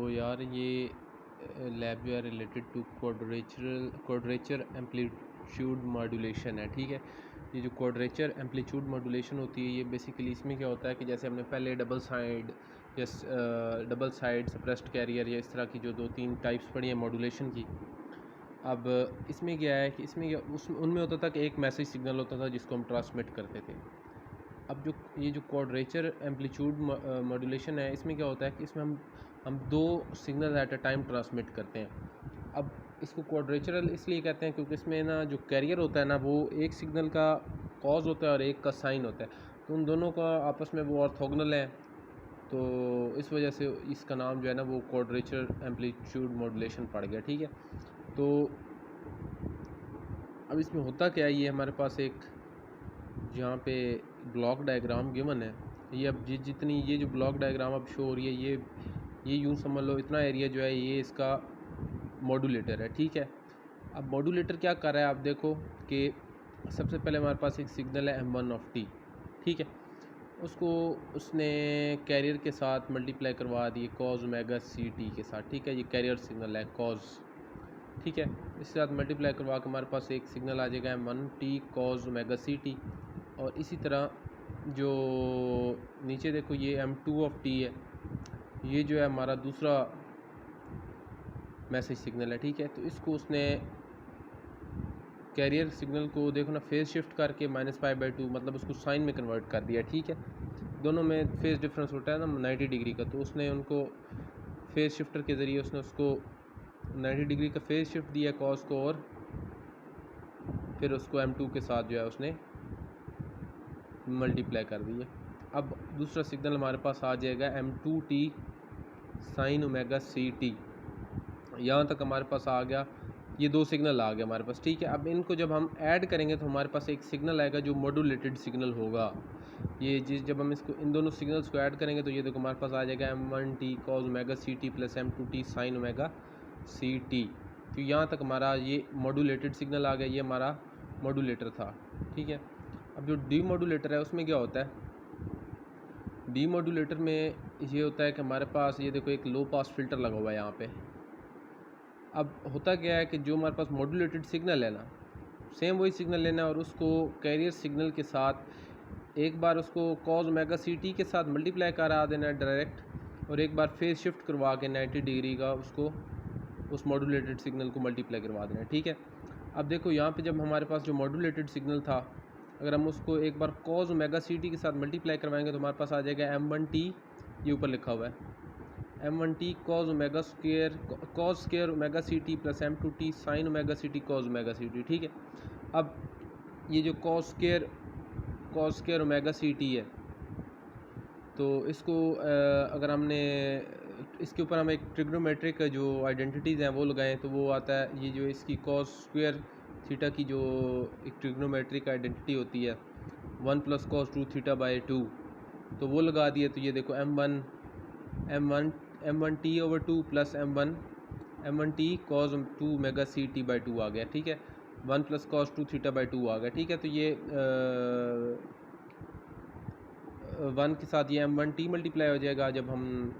यार ये लैब जो है related to quadrature amplitude modulation है। ठीक है, ये जो क्वाड्रेचर एम्पलीट्यूड मॉड्यूलेशन होती है ये बेसिकली इसमें क्या होता है कि जैसे हमने पहले डबल साइड सप्रेस्ड कैरियर या इस तरह की जो 2-3 टाइप्स पढ़ी हैं मॉड्यूलेशन की। अब इसमें क्या है कि इसमें उनमें होता था कि एक मैसेज सिग्नल होता था जिसको हम ट्रांसमिट करते थे। अब जो क्वाड्रेचर एम्पलीट्यूड मॉड्यूलेशन है इसमें क्या होता है कि इसमें हम 2 signal at a time transmit करते हैं। अब इसको क्वाड्रेचरल इसलिए कहते हैं क्योंकि इसमें ना जो कैरियर होता है ना वो एक सिग्नल का कॉज होता है और एक का साइन होता है, तो उन दोनों का आपस में वो ऑर्थोगोनल है, तो इस वजह से इसका नाम जो है ना वो क्वाड्रेचर एम्पलीट्यूड मॉड्यूलेशन पड़ गया। ठीक है, तो अब इसमें होता क्या है, ये हमारे पास एक जहाँ पे ब्लॉक डायग्राम गिवन है, ये अब जितनी ये जो ब्लॉक डायग्राम अब शो हो रही है ये यूँ समझ लो इतना एरिया जो है ये इसका मॉड्यूलेटर है। ठीक है, अब मॉड्यूलेटर क्या कर रहा है, आप देखो कि सबसे पहले हमारे पास एक सिग्नल है m1 ऑफ t। ठीक है, उसको उसने कैरियर के साथ मल्टीप्लाई करवा दिए कॉज ओमेगा सी टी के साथ। ठीक है, ये कैरियर सिग्नल है कॉज। ठीक है, इसके साथ मल्टीप्लाई करवा के हमारे पास एक सिग्नल आ जाएगा m1t cos omega C T. और इसी तरह जो नीचे देखो ये m2 ऑफ t है, ये जो है हमारा दूसरा मैसेज सिग्नल है। ठीक है, तो इसको उसने कैरियर सिग्नल को देखो ना फेज शिफ्ट करके -π/2 मतलब उसको साइन में कन्वर्ट कर दिया। ठीक है, दोनों में फेज डिफरेंस होता है ना 90 डिग्री का, तो उसने उनको फेज शिफ्टर के ज़रिए उसने उसको 90 डिग्री का फेज शिफ्ट दिया कॉस को, और फिर उसको m2 के साथ जो है उसने मल्टीप्लाई कर दिया। अब दूसरा सिग्नल हमारे पास आ जाएगा m2t sine omega C T. यहाँ तक हमारे पास आ गया, ये 2 सिग्नल आ गए हमारे पास। ठीक है, अब इनको जब हम ऐड करेंगे तो हमारे पास एक सिग्नल आएगा जो मॉड्यूलेटेड सिग्नल होगा। ये जब हम इसको इन दोनों सिग्नल्स को ऐड करेंगे तो ये देखो हमारे पास आ जाएगा m1t cos omega C T plus m2t sine omega C T. तो यहाँ तक हमारा ये मॉड्यूलेटेड सिग्नल आ गया, ये हमारा मॉड्यूलेटर था। ठीक है, अब जो डी मॉड्यूलेटर है उसमें क्या होता है, डी मॉड्यूलेटर में ये होता है कि हमारे पास ये देखो एक लो पास फिल्टर लगा हुआ है यहाँ पे। अब होता क्या है कि जो हमारे पास मॉड्यूलेटेड सिग्नल है ना, सेम वही सिग्नल लेना है और उसको कैरियर सिग्नल के साथ एक बार उसको कॉज ओमेगा सी टी के साथ मल्टीप्लाई करा देना है डायरेक्ट, और एक बार फेज शिफ्ट करवा के 90 डिग्री का उसको उस मॉड्यूलेटेड सिग्नल को मल्टीप्लाई करवा देना है। ठीक है, अब देखो यहाँ पे जब हमारे पास जो मॉड्यूलेटेड सिग्नल था, अगर हम उसको एक बार कॉज ओमेगा सी टी के साथ मल्टीप्लाई करवाएंगे तो हमारे पास आ जाएगा m1t, ये ऊपर लिखा हुआ है m1t cos omega square omega C T plus m2t sine omega C T cos omega C T. ठीक है, अब ये जो cos square omega C T है, तो इसको अगर हमने इसके ऊपर हम एक ट्रिग्नोमेट्रिक जो आइडेंटिटीज़ हैं वो लगाएं तो वो आता है, ये जो इसकी कॉस स्क्वायर थीटा की जो एक ट्रिग्नोमेट्रिक आइडेंटिटी होती है 1 + cos 2 थीटा बाई 2, तो वो लगा दिए। तो ये देखो m1t/2 plus m1t cos 2 omega C T by 2 आ गया। ठीक है, 1 + cos 2 थीटा बाई 2 आ गया। ठीक है, तो ये 1 के साथ ये m1t मल्टीप्लाई हो जाएगा जब हम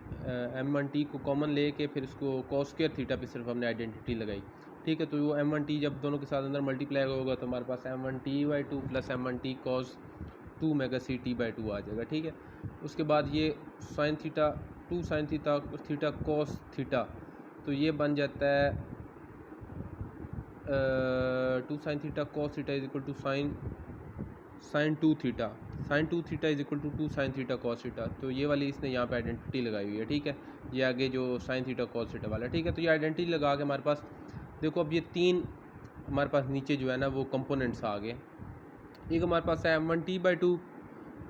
m1t को कॉमन लेके फिर उसको cos स्क्वायर थीटा पे सिर्फ हमने आइडेंटिटी लगाई। ठीक है, तो वो m1t जब दोनों के साथ अंदर मल्टीप्लाई होगा तो हमारे पास m1t/2 plus m1t cos 2 omega C T by 2 आ जाएगा। ठीक है, उसके बाद ये sine theta 2 sine theta cos theta, तो ये बन जाता है 2 sine theta cos theta is equal to sine 2 theta, sine 2 theta is equal to 2 sine theta cos theta. तो ये वाली इसने यहाँ पे आइडेंटिटी लगाई हुई है। ठीक है, ये आगे जो साइन थीटा cos थीटा वाला। ठीक है, तो ये आइडेंटिटी लगा के हमारे पास देखो अब ये 3 हमारे पास नीचे जो है ना वो कंपोनेंट्स आ गए। एक हमारे पास है m1t/2,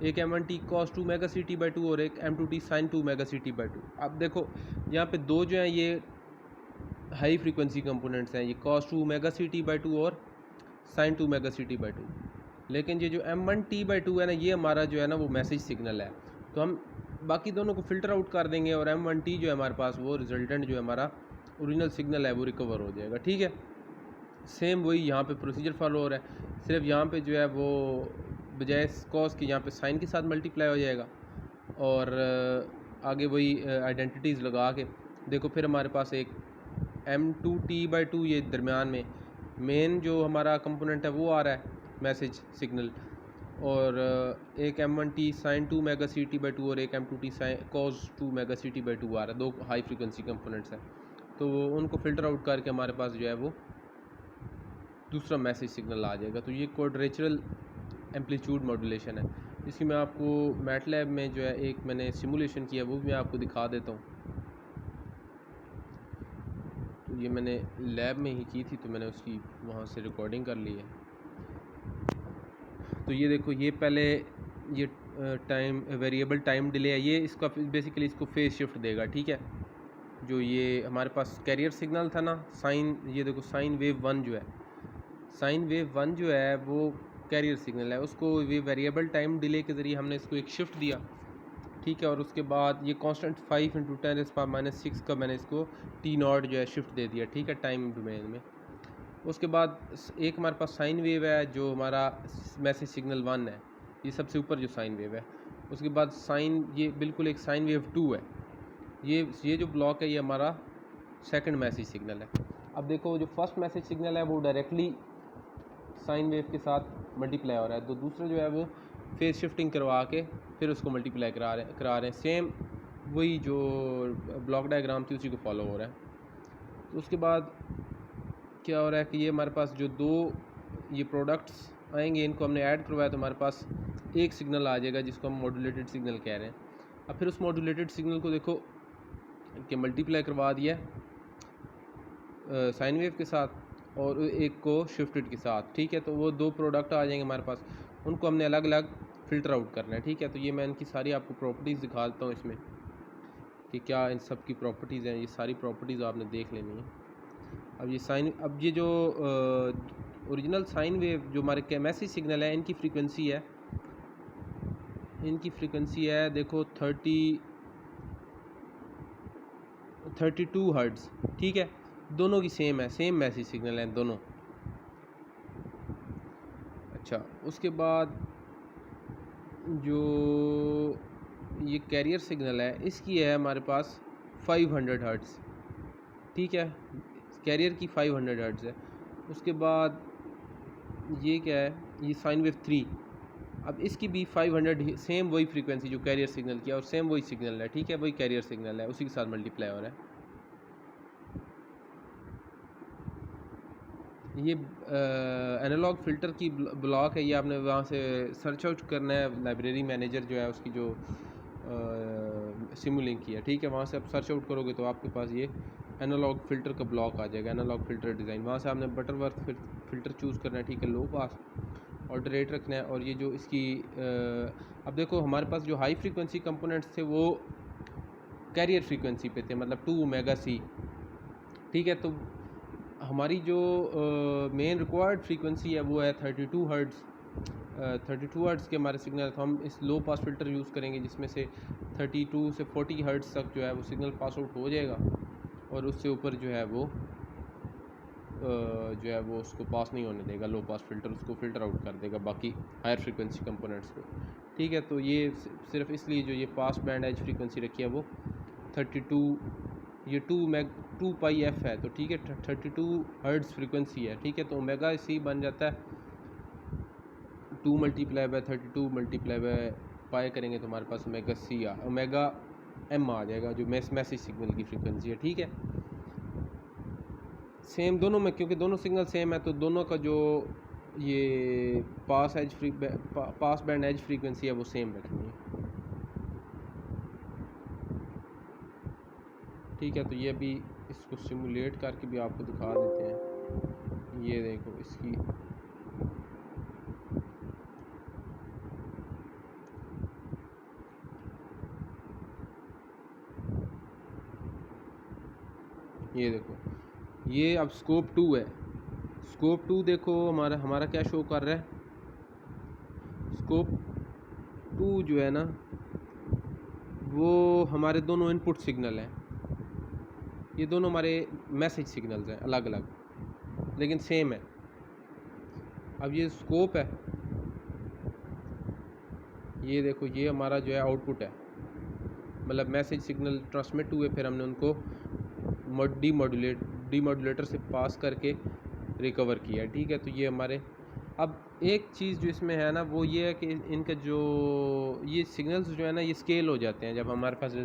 एक m1t cos 2 omega C T by 2 और एक m2t sine 2 omega C T by 2। अब देखो यहाँ पे 2 जो हैं ये हाई फ्रीक्वेंसी कंपोनेंट्स हैं, ये cos 2 omega C T by 2 और sine 2 omega C T by 2। लेकिन ये जो m1t/2 है ना, ये हमारा जो है ना वो मैसेज सिग्नल है, तो हम बाकी दोनों को फ़िल्टर आउट कर देंगे और m1t जो है हमारे पास वो रिजल्टेंट जो है हमारा ओरिजिनल सिग्नल है वो रिकवर हो जाएगा। ठीक है, सेम वही यहाँ पे प्रोसीजर फॉलो हो रहा है, सिर्फ यहाँ पे जो है वो बजाय कॉस के यहाँ पे साइन के साथ मल्टीप्लाई हो जाएगा और आगे वही आइडेंटिटीज़ लगा के देखो फिर हमारे पास एक M2T/2 ये दरमियान में मेन जो हमारा कंपोनेंट है वो आ रहा है मैसेज सिग्नल, और एक M1T sin 2 मेगा CT/2 और एक M2T cos 2 मेगा CT/2 आ रहा है। दो हाई फ्रिक्वेंसी कंपोनेंट्स हैं, तो उनको फ़िल्टर आउट करके हमारे पास जो है वो दूसरा मैसेज सिग्नल आ जाएगा। तो ये क्वाड्रेचरल एम्पलीट्यूड मॉड्यूलेशन है, जिसकी मैं आपको मैटलैब में जो है एक मैंने सिमुलेशन किया वो भी मैं आपको दिखा देता हूँ। तो ये मैंने लैब में ही की थी, तो मैंने उसकी वहाँ से रिकॉर्डिंग कर ली है। तो ये देखो, ये पहले ये टाइम वेरिएबल टाइम डिले है, ये इसका बेसिकली इसको फेज शिफ्ट देगा, ठीक है। जो ये हमारे पास कैरियर सिग्नल था ना साइन, ये देखो साइन वेव 1 जो है, साइन वेव 1 जो है वो कैरियर सिग्नल है, उसको ये वेरिएबल टाइम डिले के ज़रिए हमने इसको एक शिफ्ट दिया, ठीक है। और उसके बाद ये कांस्टेंट 5 × 10⁻⁻6 का मैंने इसको T0 जो है शिफ्ट दे दिया, ठीक है, टाइम डोमेन में। उसके बाद एक हमारे पास साइन वेव है जो हमारा मैसेज सिग्नल 1 है, ये सबसे ऊपर जो साइन वेव है। उसके बाद साइन, ये बिल्कुल एक साइन वेव 2 है, ये जो ब्लॉक है ये हमारा सेकंड मैसेज सिग्नल है। अब देखो जो फर्स्ट मैसेज सिग्नल है वो डायरेक्टली साइन वेव के साथ मल्टीप्लाई हो रहा है, तो दूसरा जो है वो फेज शिफ्टिंग करवा के फिर उसको मल्टीप्लाई करा रहे हैं। सेम वही जो ब्लॉक डायग्राम थी उसी को फॉलो हो रहा है। तो उसके बाद क्या हो रहा है कि ये हमारे पास जो दो ये प्रोडक्ट्स आएंगे, इनको हमने ऐड करवाया तो हमारे पास एक सिग्नल आ जाएगा जिसको हम मॉड्यूलेटेड सिग्नल कह रहे हैं। अब फिर उस मॉड्यूलेटेड सिग्नल को देखो कि मल्टीप्लाई करवा दिया साइन वेव के साथ और एक को शिफ्टेड के साथ, ठीक है। तो वो दो प्रोडक्ट आ जाएंगे हमारे पास, उनको हमने अलग अलग फ़िल्टर आउट करना है, ठीक है। तो ये मैं इनकी सारी आपको प्रॉपर्टीज़ दिखा देता हूँ इसमें कि क्या इन सब की प्रॉपर्टीज़ हैं। ये सारी प्रॉपर्टीज़ आपने देख लेनी है। अब ये साइन, अब ये जो ओरिजिनल साइन वेव जो हमारे मैसेज सिग्नल है, इनकी फ्रीक्वेंसी है देखो 32 हर्ट्ज़, ठीक है। दोनों की सेम है, सेम मैसेज सिग्नल है दोनों। अच्छा, उसके बाद जो ये कैरियर सिग्नल है इसकी है हमारे पास 500 हर्ट्ज़, ठीक है, कैरियर की 500 हर्ट्ज़ है। उसके बाद ये क्या है, ये साइन वेव 3, अब इसकी भी 500, सेम वही फ्रीक्वेंसी जो कैरियर सिग्नल की है और सेम वही सिग्नल है, ठीक है, वही कैरियर सिग्नल है, उसी के साथ मल्टीप्लाई हो रहा है। ये एनालॉग फ़िल्टर की ब्लॉक है, ये आपने वहाँ से सर्च आउट करना है, लाइब्रेरी मैनेजर जो है उसकी जो सिमुलिंक की है, ठीक है, वहाँ से आप सर्च आउट करोगे तो आपके पास ये एनालॉग फ़िल्टर का ब्लॉक आ जाएगा, एनालॉग फ़िल्टर डिज़ाइन। वहाँ से आपने बटरवर्थ फ़िल्टर चूज़ करना है, ठीक है, लो पास और डायरेक्ट रखना है। और ये जो इसकी अब देखो हमारे पास जो हाई फ्रीक्वेंसी कंपोनेंट्स थे वो कैरियर फ्रीक्वेंसी पे थे, मतलब 2 ओमेगा C, ठीक है। तो हमारी जो मेन रिक्वायर्ड फ्रीक्वेंसी है वो है 32 हर्ट्ज़। 32 हर्ट्ज़ के हमारे सिग्नल, तो हम इस लो पास फ़िल्टर यूज़ करेंगे जिसमें से 32 से 40 हर्ट्ज़ तक जो है वो सिग्नल पास आउट हो जाएगा, और उससे ऊपर जो है वो उसको पास नहीं होने देगा, लो पास फ़िल्टर उसको फ़िल्टर आउट कर देगा बाकी हायर फ्रीक्वेंसी कंपोनेंट्स को, ठीक है। तो ये सिर्फ इसलिए जो ये पास बैंड एज फ्रीक्वेंसी रखी है वो 32, ये 2 पाई एफ है, तो ठीक है 32 हर्ट्ज़ फ्रीक्वेंसी है, ठीक है। तो ओमेगा C बन जाता है 2 × 32 × पाई करेंगे तो हमारे पास ओमेगा M आ जाएगा, जो मैसेज सिग्नल की फ्रीक्वेंसी है, ठीक है। सेम दोनों में, क्योंकि दोनों सिग्नल सेम है तो दोनों का जो ये पास बैंड एज फ्रीक्वेंसी है वो सेम रखनी है, ठीक है। तो ये अभी इसको सिमुलेट करके भी आपको दिखा देते हैं। ये देखो इसकी ये देखो, ये अब स्कोप 2 है। स्कोप 2 देखो हमारा क्या शो कर रहा है। स्कोप 2 जो है ना वो हमारे दोनों इनपुट सिग्नल हैं, ये दोनों हमारे मैसेज सिग्नल्स हैं, अलग अलग लेकिन सेम है। अब ये स्कोप है, ये देखो ये हमारा जो है आउटपुट है, मतलब मैसेज सिग्नल ट्रांसमिट हुए, फिर हमने उनको डीमॉड्यूलेटर से पास करके रिकवर किया, ठीक है। तो ये हमारे, अब एक चीज़ जो इसमें है ना वो ये है कि इनका जो ये सिग्नल्स जो है ना ये स्केल हो जाते हैं, जब हमारे पास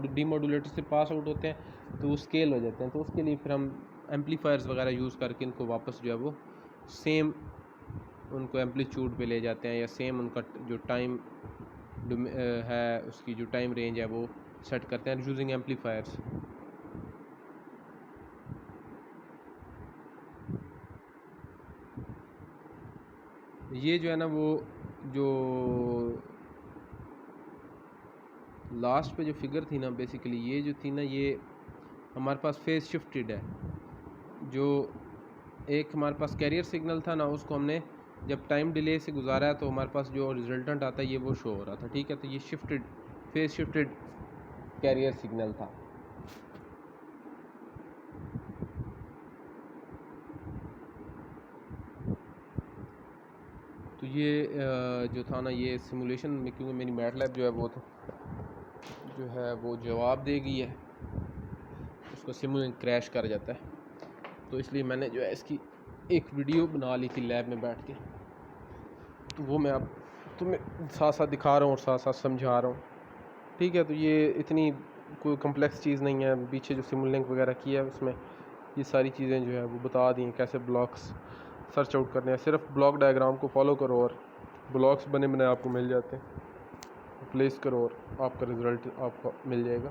डीमॉड्यूलेटर से पास आउट होते हैं तो वो स्केल हो जाते हैं। तो उसके लिए फिर हम एम्पलीफायर्स वगैरह यूज़ करके इनको वापस जो है वो सेम उनको एम्पलीट्यूड पे ले जाते हैं, या सेम उनका जो टाइम है उसकी जो टाइम रेंज है वो सेट करते हैं यूजिंग एम्पलीफायर्स। ये जो है ना वो जो लास्ट पे जो फिगर थी ना, बेसिकली ये जो थी ना ये हमारे पास फेज शिफ्टेड है। जो एक हमारे पास कैरियर सिग्नल था ना उसको हमने जब टाइम डिले से गुजारा है तो हमारे पास जो रिजल्टेंट आता है ये वो शो हो रहा था, ठीक है। तो ये shifted, phase shifted carrier signal था। तो ये जो था ना ये सिमुलेशन में, क्योंकि मेरी मैटलैब जो है वो तो जो है वो जवाब देगी है, उसको सिमुलेशन क्रैश कर जाता है। तो इसलिए मैंने जो है इसकी एक वीडियो बना ली थी लैब में बैठ के, तो वो मैं अब तुम्हें साथ साथ दिखा रहा हूँ और साथ साथ समझा रहा हूँ, ठीक है। तो ये इतनी कोई कम्प्लेक्स चीज़ नहीं है, पीछे जो सिमुलिंक वगैरह किया है उसमें ये सारी चीज़ें जो है वो बता दी हैं, कैसे ब्लॉक्स सर्च आउट करने हैं। सिर्फ ब्लॉक डायग्राम को फॉलो करो और ब्लॉक्स बने बने आपको मिल जाते हैं, प्लेस करो और आपका रिज़ल्ट आपको मिल जाएगा।